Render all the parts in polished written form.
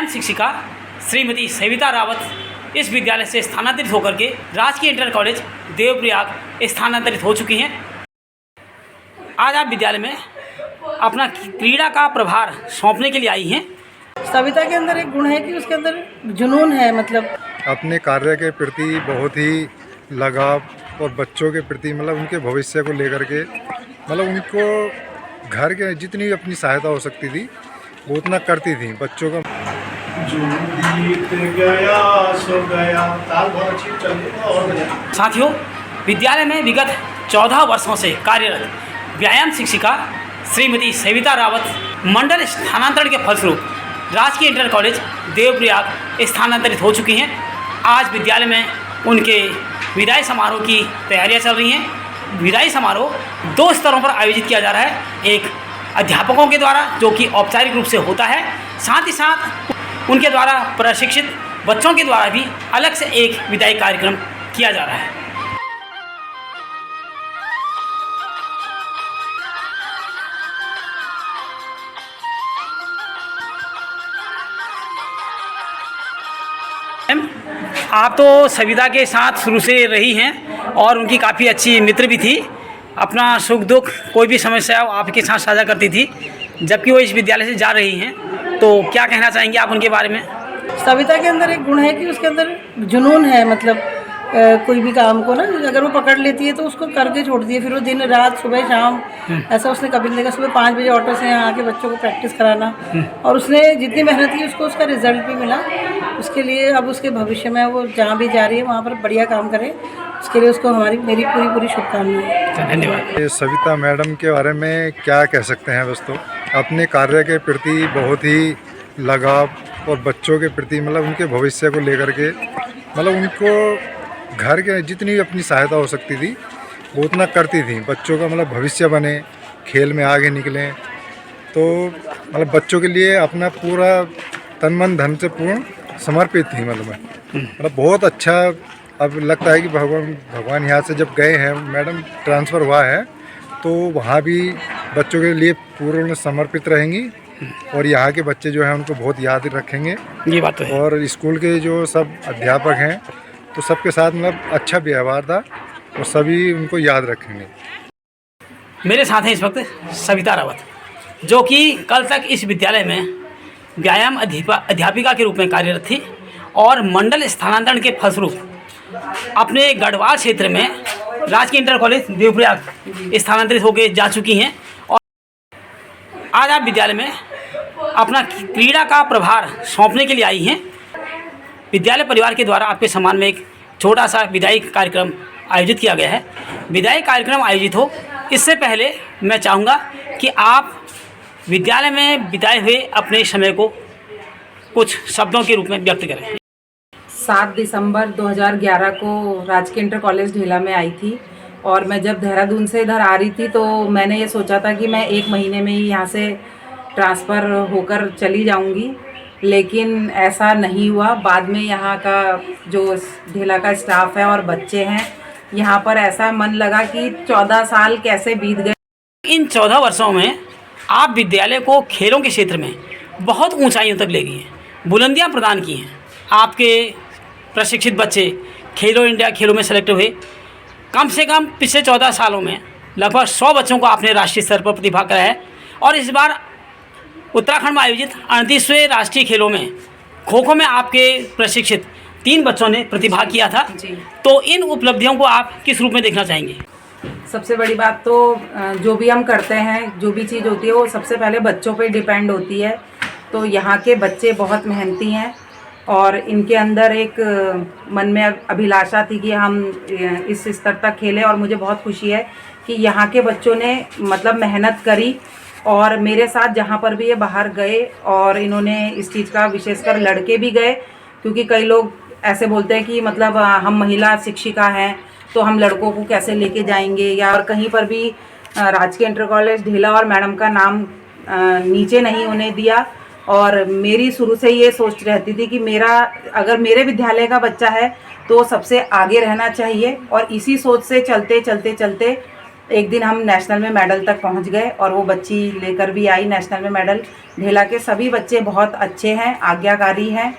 व्यायाम शिक्षिका श्रीमती सविता रावत इस विद्यालय से स्थानांतरित होकर के राजकीय इंटर कॉलेज देवप्रयाग स्थानांतरित हो चुकी हैं। आज आप विद्यालय में अपना क्रीड़ा का प्रभार सौंपने के लिए आई हैं। सविता के अंदर एक गुण है कि उसके अंदर जुनून है, मतलब अपने कार्य के प्रति बहुत ही लगाव और बच्चों के प्रति मतलब उनके भविष्य को लेकर के मतलब उनको घर के जितनी अपनी सहायता हो सकती थी वो उतना करती थी बच्चों का। जो बीत गया सो गया, ताल बहुत अच्छी चल रही है। और साथियों, विद्यालय में विगत 14 वर्षों से कार्यरत व्यायाम शिक्षिका श्रीमती सविता रावत मंडल स्थानांतरण के फलस्वरूप राजकीय इंटर कॉलेज देवप्रयाग स्थानांतरित हो चुकी हैं। आज विद्यालय में उनके विदाई समारोह की तैयारियां चल रही हैं। विदाई समारोह 2 स्तरों पर आयोजित किया जा रहा है। एक अध्यापकों के द्वारा जो कि औपचारिक रूप से होता है, साथ ही साथ उनके द्वारा प्रशिक्षित बच्चों के द्वारा भी अलग से एक विदाई कार्यक्रम किया जा रहा है। आप तो सविता के साथ शुरू से रही हैं और उनकी काफ़ी अच्छी मित्र भी थी। अपना सुख दुख कोई भी समस्या हो आपके साथ साझा करती थी। जबकि वो इस विद्यालय से जा रही हैं, तो क्या कहना चाहेंगे आप उनके बारे में? सविता के अंदर एक गुण है कि उसके अंदर जुनून है, मतलब कोई भी काम को ना अगर वो पकड़ लेती है तो उसको करके छोड़ती है। फिर वो दिन रात सुबह शाम ऐसा उसने कभी नहीं देखा। सुबह 5 बजे ऑटो से यहाँ आके बच्चों को प्रैक्टिस कराना, और उसने जितनी मेहनत की उसको उसका रिजल्ट भी मिला। उसके लिए अब उसके भविष्य में वो जहाँ भी जा रही है वहाँ पर बढ़िया काम करे, उसके लिए उसको मेरी पूरी शुभकामनाएं। धन्यवाद। सविता मैडम के बारे में क्या कह सकते हैं? बस तो अपने कार्य के प्रति बहुत ही लगाव और बच्चों के प्रति मतलब उनके भविष्य को लेकर के मतलब उनको घर के जितनी अपनी सहायता हो सकती थी वो उतना करती थी। बच्चों का मतलब भविष्य बने, खेल में आगे निकलें, तो मतलब बच्चों के लिए अपना पूरा तन मन धन से पूर्ण समर्पित थी। मतलब बहुत अच्छा। अब लगता है कि भगवान यहाँ से जब गए हैं, मैडम ट्रांसफ़र हुआ है, तो वहाँ भी बच्चों के लिए पूर्ण समर्पित रहेंगी और यहाँ के बच्चे जो हैं उनको बहुत याद रखेंगे। ये बात तो है। और स्कूल के जो सब अध्यापक हैं तो सबके साथ मतलब अच्छा व्यवहार था और सभी उनको याद रखेंगे। मेरे साथ हैं इस वक्त सविता रावत, जो कि कल तक इस विद्यालय में व्यायाम अध्यापिका के रूप में कार्यरत थी और मंडल स्थानांतरण के फलस्वरूप अपने गढ़वाल क्षेत्र में राजकीय इंटर कॉलेज देवप्रयाग स्थानांतरित होकर जा चुकी हैं। और आज आप विद्यालय में अपना क्रीड़ा का प्रभार सौंपने के लिए आई हैं। विद्यालय परिवार के द्वारा आपके सम्मान में एक छोटा सा विदाई कार्यक्रम आयोजित किया गया है। विदाई कार्यक्रम आयोजित हो इससे पहले मैं चाहूँगा कि आप विद्यालय में बिताए हुए अपने समय को कुछ शब्दों के रूप में व्यक्त करें। 7 दिसंबर 2011 को राजकीय इंटर कॉलेज ढेला में आई थी, और मैं जब देहरादून से इधर आ रही थी तो मैंने ये सोचा था कि मैं 1 महीने में ही यहाँ से ट्रांसफ़र होकर चली जाऊँगी, लेकिन ऐसा नहीं हुआ। बाद में यहाँ का जो ढेला का स्टाफ है और बच्चे हैं, यहाँ पर ऐसा मन लगा कि 14 साल कैसे बीत गए। इन 14 वर्षों में आप विद्यालय को खेलों के क्षेत्र में बहुत ऊंचाइयों तक ले गई हैं, बुलंदियां प्रदान की हैं। आपके प्रशिक्षित बच्चे खेलो इंडिया खेलों में सेलेक्ट हुए। कम से कम पिछले 14 सालों में लगभग 100 बच्चों को आपने राष्ट्रीय स्तर पर प्रतिभा कराया है। और इस बार उत्तराखंड में आयोजित 38वें राष्ट्रीय खेलों में खो खो में आपके प्रशिक्षित 3 बच्चों ने प्रतिभाग किया था। तो इन उपलब्धियों को आप किस रूप में देखना चाहेंगे? सबसे बड़ी बात तो जो भी हम करते हैं, जो भी चीज़ होती है वो सबसे पहले बच्चों पे डिपेंड होती है। तो यहाँ के बच्चे बहुत मेहनती हैं और इनके अंदर एक मन में अभिलाषा थी कि हम इस स्तर तक खेलें, और मुझे बहुत खुशी है कि यहाँ के बच्चों ने मतलब मेहनत करी। और मेरे साथ जहाँ पर भी ये बाहर गए और इन्होंने इस चीज़ का विशेषकर लड़के भी गए, क्योंकि कई लोग ऐसे बोलते हैं कि मतलब हम महिला शिक्षिका हैं तो हम लड़कों को कैसे लेके जाएंगे, या और कहीं पर भी राजकीय इंटर कॉलेज ढेला और मैडम का नाम नीचे नहीं होने दिया। और मेरी शुरू से ये सोच रहती थी कि अगर मेरे विद्यालय का बच्चा है तो सबसे आगे रहना चाहिए, और इसी सोच से चलते एक दिन हम नेशनल में मेडल तक पहुंच गए और वो बच्ची लेकर भी आई नेशनल में मेडल। ढेला के सभी बच्चे बहुत अच्छे हैं, आज्ञाकारी हैं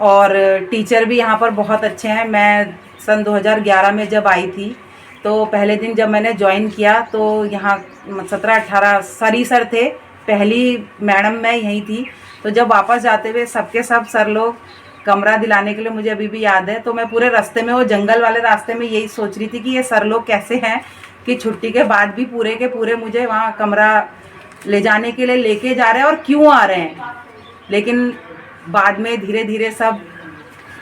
और टीचर भी यहाँ पर बहुत अच्छे हैं। मैं सन 2011 में जब आई थी तो पहले दिन जब मैंने ज्वाइन किया तो यहाँ 17-18 सर थे, पहली मैडम मैं यहीं थी। तो जब वापस जाते हुए सबके सब सर लोग कमरा दिलाने के लिए, मुझे अभी भी याद है, तो मैं पूरे रास्ते में, वो जंगल वाले रास्ते में यही सोच रही थी कि ये सर लोग कैसे हैं कि छुट्टी के बाद भी पूरे के पूरे मुझे वहाँ कमरा ले जाने के लिए लेके जा रहे हैं और क्यों आ रहे हैं। लेकिन बाद में धीरे धीरे सब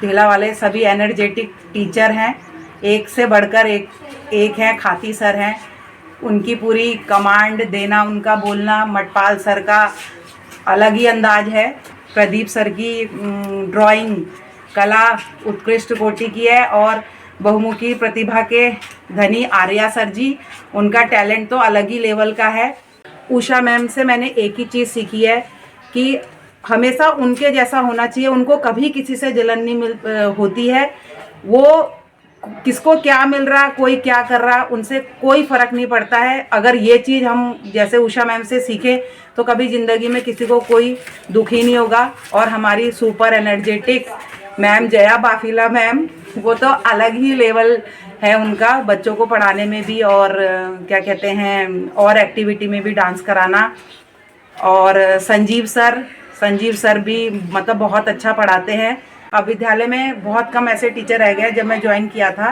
ढेला वाले सभी एनर्जेटिक टीचर हैं, एक से बढ़कर एक हैं, खाती सर हैं, उनकी पूरी कमांड देना, उनका बोलना, मटपाल सर का अलग ही अंदाज है, प्रदीप सर की ड्राइंग कला उत्कृष्ट कोटि की है और बहुमुखी प्रतिभा के धनी आर्या सर जी, उनका टैलेंट तो अलग ही लेवल का है। उषा मैम से मैंने एक ही चीज़ सीखी है कि हमेशा उनके जैसा होना चाहिए, उनको कभी किसी से जलन नहीं होती है। वो किसको क्या मिल रहा, कोई क्या कर रहा, उनसे कोई फ़र्क नहीं पड़ता है। अगर ये चीज़ हम जैसे उषा मैम से सीखें तो कभी ज़िंदगी में किसी को कोई दुख ही नहीं होगा। और हमारी super energetic ma'am Jaya Bafila ma'am, वो तो अलग ही लेवल है उनका, बच्चों को पढ़ाने में भी और क्या कहते हैं और एक्टिविटी में भी डांस कराना। और संजीव सर भी मतलब बहुत अच्छा पढ़ाते हैं। अब विद्यालय में बहुत कम ऐसे टीचर रह गए। जब मैं ज्वाइन किया था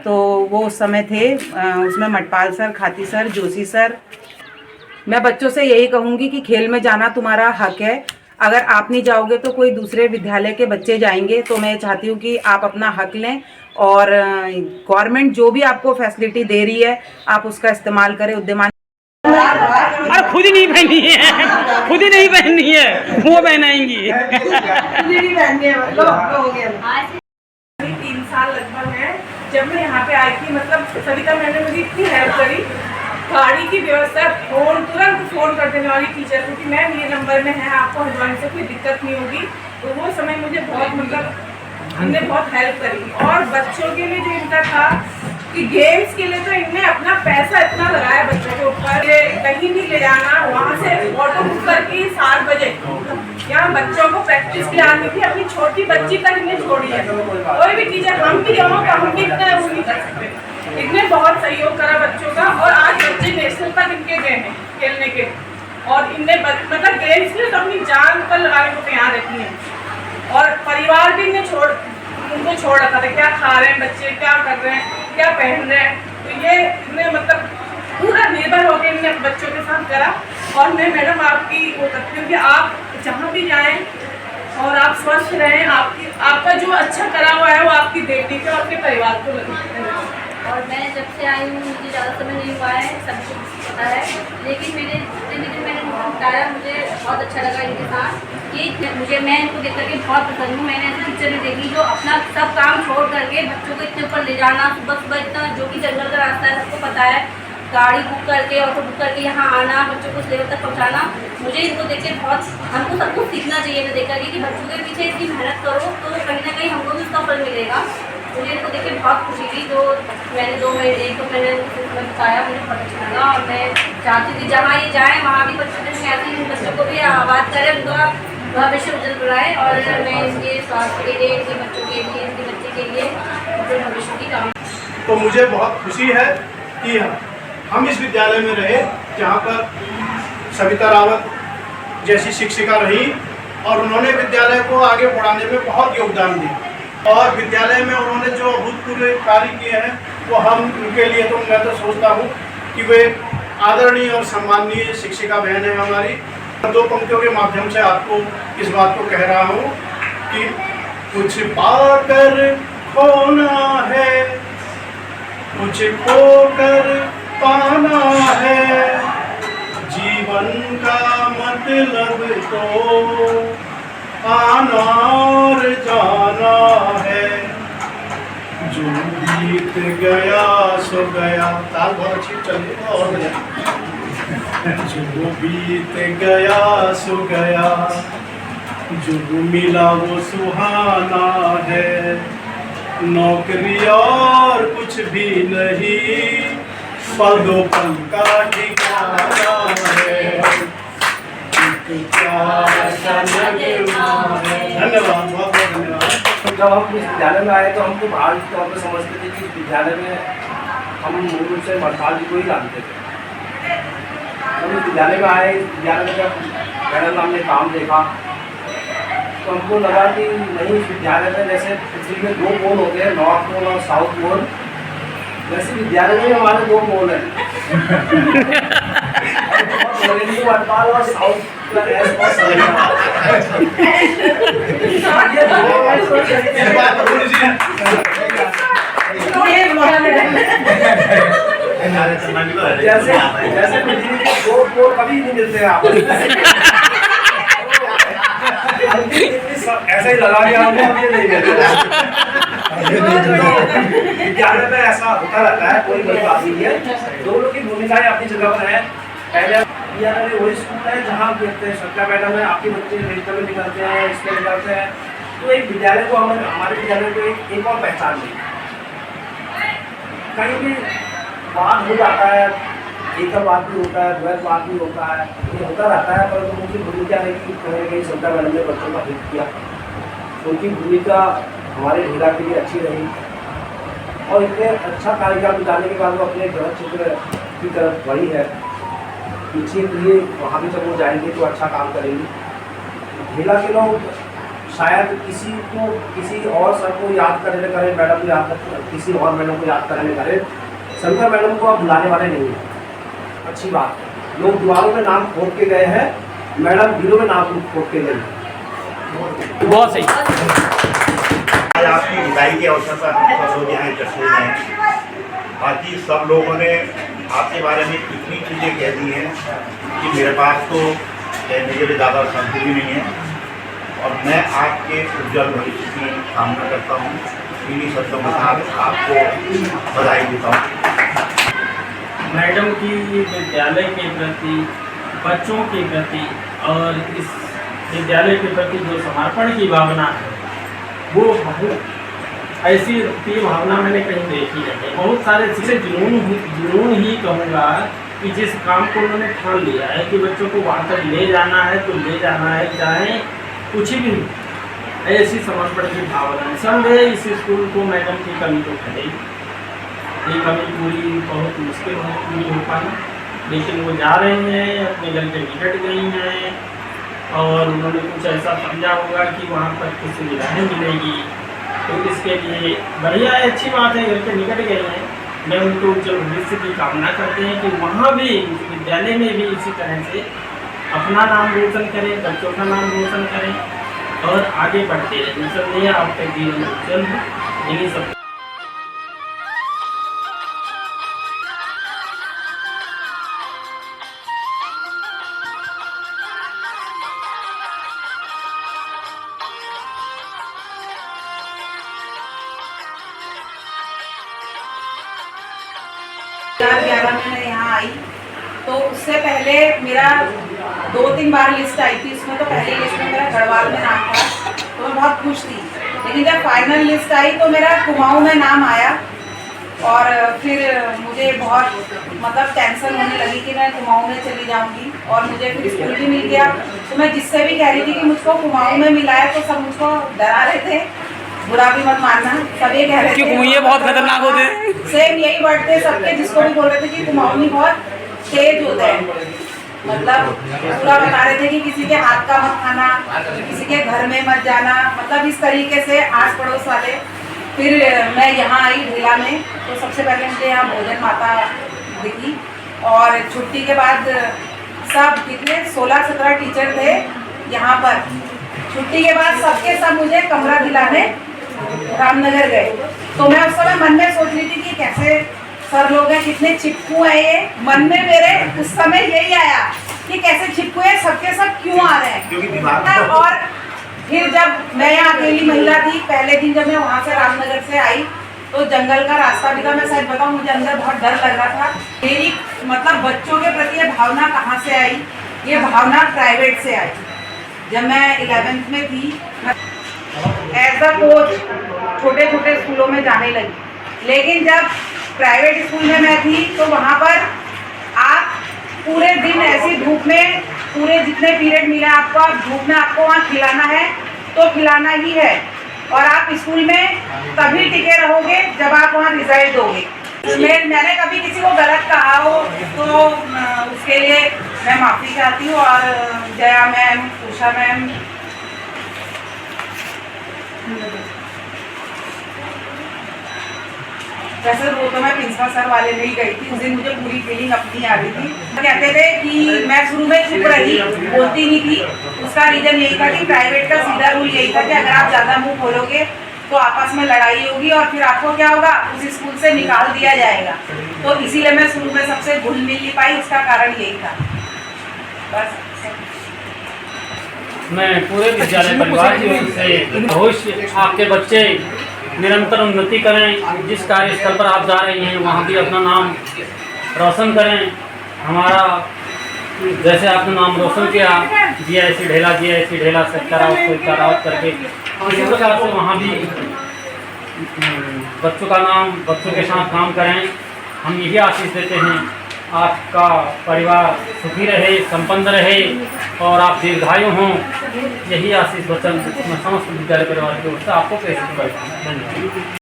तो वो उस समय थे, उसमें मटपाल सर, खाती सर, जोशी सर। मैं बच्चों से यही कहूँगी कि खेल में जाना तुम्हारा हक है। अगर आप नहीं जाओगे तो कोई दूसरे विद्यालय के बच्चे जाएंगे। तो मैं चाहती हूँ कि आप अपना हक लें और गवर्नमेंट जो भी आपको फैसिलिटी दे रही है आप उसका इस्तेमाल करें। उद्यमान अरे खुद ही नहीं पहनी है, खुद ही नहीं पहननी है, वो पहनाएंगी। 3 साल लगभग है जब मैं यहाँ पे आई थी। मतलब सविता मैंने मुझे इतनी हेल्प करी, गाड़ी की व्यवस्था, तुरंत फ़ोन कर देने वाली टीचर को कि मैम ये नंबर में है, आपको हरिद्वार से कोई दिक्कत नहीं होगी। तो वो समय मुझे बहुत मतलब इनने बहुत हेल्प करी। और बच्चों के लिए जो इनका था कि गेम्स के लिए तो इनने अपना पैसा इतना लगाया बच्चों के ऊपर, कहीं भी ले जाना, वहाँ से ऑटो बुक करके 7 बजे यहाँ बच्चों को प्रैक्टिस के आने की अपनी छोटी बच्ची तक इनने छोड़ी है। कोई भी टीचर, हम भी यहाँ का हम भी इतना वो नहीं कर सकते। इनने बहुत सहयोग करा बच्चों का और आज बच्चे नेशनल तक इनके गए हैं खेलने के। और इनने मतलब गेम्स के लिए तो अपनी जान पर लगाने को तैयार रहती हैं। और परिवार भी इन्हें उनको छोड़ रखा था, क्या खा रहे हैं बच्चे, क्या कर रहे हैं, क्या पहन रहे हैं। तो ये इन्हें मतलब पूरा निर्भर होकर इन्हें बच्चों के साथ करा। और मैं मैडम आपकी वो करती हूँ कि आप जहाँ भी जाएं और आप स्वस्थ रहें, आपका जो अच्छा करा हुआ है वो आपकी बेटी को, आपके परिवार को लगे। और मैं जब से आई हूँ मुझे ज़्यादा समय नहीं हुआ है, सब कुछ पता है, लेकिन मैंने जितने दिन मैंने बताया मुझे बहुत अच्छा लगा इनके साथ कि मैं इनको देख करके बहुत पसंद हूँ। मैंने ऐसी टीचर भी देखी जो अपना सब काम छोड़ करके बच्चों को इतने ऊपर ले जाना, सुबह सुबह इतना, जो कि जंगल का रास्ता है सबको पता है, गाड़ी बुक करके, ऑटो बुक करके यहाँ आना, बच्चों को उस लेवल तक पहुँचाना। मुझे इनको देख के बहुत, हमको सब कुछ सीखना चाहिए इन्हें देख करके कि बच्चों के पीछे इतनी मेहनत करो तो कहीं ना कहीं हमको भी उसका फल मिलेगा। मुझे इनको देख के बहुत खुशी थी। जो मैंने 2 महीने 1 महीने बताया, मुझे बहुत अच्छा लगा। और मैं चाहती थी जहाँ ये जाएँ वहाँ भी बच्चों में ऐसे इन बच्चों को भी आबाद करें, उनका भविष्य उज्जवल बनाए। और मैं इनके स्वास्थ्य के लिए, इनके बच्चों के लिए, इनके बच्चे के लिए उनके भविष्य की कामना। तो मुझे बहुत खुशी है कि हम इस विद्यालय में रहे जहाँ पर सविता रावत जैसी शिक्षिका रही और उन्होंने विद्यालय को आगे बढ़ाने में बहुत योगदान दिया। और विद्यालय में उन्होंने जो अभूतपूर्व कार्य किए हैं वो हम उनके लिए, तो मैं तो सोचता हूँ कि वे आदरणीय और सम्माननीय शिक्षिका बहन है हमारी। 2 पंक्तियों के माध्यम से आपको इस बात को कह रहा हूँ कि कुछ पाकर खोना है, कुछ खोकर पाना है, जीवन का मतलब तो आना और जाना है। जो बीत गया सो गया, ताल बहुत अच्छी चली और जो बीत गया सो गया, जो मिला वो सुहाना है। नौकरी और कुछ भी नहीं, पदों का ठिकाना है, धन्यवाद, बहुत बहुत धन्यवाद। जब हम इस विद्यालय में आए तो हम तो बाहर के तौर पर समझते थे कि इस विद्यालय में हम मूल रूप से मरपाल जी को ही जानते थे। हम इस विद्यालय में आए, इस विद्यालय में जब मैडम हमने काम देखा तो हमको लगा कि नहीं, इस विद्यालय में जैसे पृथ्वी में 2 पोल होते हैं, नॉर्थ पोल और साउथ पोल, वैसे विद्यालय में हमारे 2 पोल हैं। मरपाल और साउथ का बहुत जैसे जैसे पृथ्वी के 2 पोल कभी नहीं मिलते हैं आपस में। ऐसा ही लगा कि हमने अभी नहीं मिलते। विद्यालय में ऐसा होता रहता है, कोई बड़ी बात नहीं है। दोनों की भूमिकाएं अपनी जगह पर है। पहले विद्यालय वही स्कूल है जहाँ देखते हैं सत्या मैडम है, आपके बच्चे रजिस्टर में निकलते हैं, इसमें निकलते हैं, तो एक विद्यालय को हमारे विद्यालय को एक और पहचान दी। कहीं भी बात हो जाता है, एक बात भी होता है, द्वैत बात भी होता है, ये होता रहता है, परंतु उनकी भूमिका है कि कहीं ना कहीं सत्या मैडम ने बच्चों का हित किया। उनकी भूमिका हमारे ढीला के लिए अच्छी रही और इतने अच्छा कार्यक्रम बिताने के बाद वो अपने गृह क्षेत्र की तरफ बढ़ी है। पीछे के लिए वहाँ भी जब वो जाएंगे तो अच्छा काम करेंगे। ढीला के लोग शायद किसी और सर को याद करने करें, मैडम को याद किसी और मैडम को याद करने करें, सविता मैडम को आप बुलाने वाले नहीं हैं। अच्छी बात है, लोग दीवारों में नाम खोद के गए हैं, मैडम दिलों में नाम खोद के गए हैं। बहुत सही। आज आपकी विदाई के अवसर पर हम सब लोग यहाँ इकट्ठे हैं। बाकी सब लोगों ने आपके बारे में इतनी चीज़ें कह दी हैं कि मेरे पास तो कहने के लिए ज़्यादा शब्द भी नहीं है और मैं आपके उज्जवल भविष्य की कामना करता हूँ। इन्हीं शब्दों के साथ आपको बधाई देता हूँ। मैडम की विद्यालय के प्रति, बच्चों के प्रति और इस विद्यालय के प्रति जो समर्पण की भावना है वो बहुत ऐसी प्रिय भावना मैंने कहीं देखी नहीं। बहुत सारे चीज़ें जुनून ही कहूँगा कि जिस काम को उन्होंने ठान लिया है कि बच्चों को वहाँ तक ले जाना है तो ले जाना है, चाहे कुछ भी नहीं, ऐसी समर्पण की भावना है। संदेह इस स्कूल को मैडम की कमी तो खड़ेगी, ये कमी पूरी बहुत मुश्किल है पूरी हो पाई, लेकिन वो जा रहे हैं, अपने घर के निकट गई हैं और उन्होंने कुछ ऐसा समझा होगा कि वहाँ पर कुछ सुविधाएँ मिलेगी, तो इसके लिए बढ़िया है, अच्छी बात है, घर के निकट गई हैं। मैं उनको उज्जवल भविष्य की कामना करते हैं कि वहाँ भी विद्यालय में भी इसी तरह से अपना नाम रोशन करें, बच्चों का नाम रोशन करें और आगे बढ़ते रहें। निसंदेह आपके जीवन में उज्जवल है। यही सब में मैं यहाँ आई तो उससे पहले मेरा 2-3 बार लिस्ट आई थी। उसमें तो पहली लिस्ट में मेरा गढ़वाल में नाम था तो मैं बहुत खुश थी, लेकिन जब फाइनल लिस्ट आई तो मेरा कुमाऊँ में नाम आया और फिर मुझे बहुत मतलब टेंशन होने लगी कि मैं कुमाऊँ में चली जाऊँगी और मुझे फिर स्कूल भी मिल गया। तो मैं जिससे भी कह रही थी कि मुझको कुमाऊँ में मिला है तो सब मुझको डरा रहे थे, बुरा भी मत मानना, सभी कह रहे थे ये बहुत खतरनाक होते हैं। सेम यही वर्ड थे सबके, जिसको भी बोल रहे थे कि कुमाऊनी बहुत तेज होता है, मतलब पूरा बता रहे थे कि किसी के हाथ का मत खाना, किसी के घर में मत जाना, मतलब इस तरीके से आस पड़ोस वाले। फिर मैं यहाँ आई ढीला में तो सबसे पहले मुझे यहाँ भोजन माता दिखी और छुट्टी के बाद सब कितने 16-17 टीचर थे यहाँ पर। छुट्टी के बाद सबके सब मुझे कमरा दिलाने रामनगर गए। तो मैं उस समय मन में सोच रही थी कि कैसे सर लोग हैं, कितने चिपकू है ये। मन में मेरे उस समय यही आया कि कैसे चिपकू है, सबके सब क्यों आ रहे हैं। और फिर जब मैं यहाँ अकेली महिला थी, पहले दिन जब मैं वहाँ से रामनगर से आई तो जंगल का रास्ता भी था। मैं सच बताऊँ मुझे अंदर बहुत डर लग रहा था। मेरी मतलब बच्चों के प्रति ये भावना कहाँ से आई, ये भावना प्राइवेट से आई। जब मैं 11th में थी एज अ कोच छोटे छोटे स्कूलों में जाने लगी, लेकिन जब प्राइवेट स्कूल में मैं थी तो वहाँ पर आप पूरे दिन ऐसी धूप में, पूरे जितने पीरियड मिला आपको, आप धूप में आपको वहाँ खिलाना है तो खिलाना ही है, और आप स्कूल में तभी टिके रहोगे जब आप वहाँ रिजल्ट दोगे। मैंने कभी किसी को गलत कहा हो तो उसके लिए मैं माफ़ी चाहती हूँ। और जया मैम, उषा मैम, वैसे वो तो मैं प्रिंसिपल सर वाले में ही गई थी, उस दिन मुझे पूरी फीलिंग अपनी आ रही थी। कहते थे कि मैं शुरू में चुप रही, बोलती नहीं थी, उसका रीज़न यही था कि प्राइवेट का सीधा रूल यही था कि अगर आप ज़्यादा मुंह खोलोगे तो आपस में लड़ाई होगी और फिर आपको क्या होगा, उस स्कूल से निकाल दिया जाएगा। तो इसीलिए मैं शुरू में सबसे घुल मिल नहीं पाई, उसका कारण यही था। बस मैं पूरे विद्यालय परिवार की ओर से भविष्य आपके बच्चे निरंतर उन्नति करें, जिस कार्यस्थल पर आप जा रही हैं वहाँ भी अपना नाम रोशन करें। हमारा जैसे आपने नाम रोशन किया, जीआईसी ढेला सविता रावत करके, इसी प्रकार से वहाँ भी बच्चों का नाम, बच्चों के साथ काम करें। हम यही आशीष देते हैं, आपका परिवार सुखी रहे, संपन्न रहे और आप दीर्घायु हों। यही आशीष वचन मैं समस्त विद्यालय परिवार की ओर से आपको पेश करता हूँ। धन्यवाद।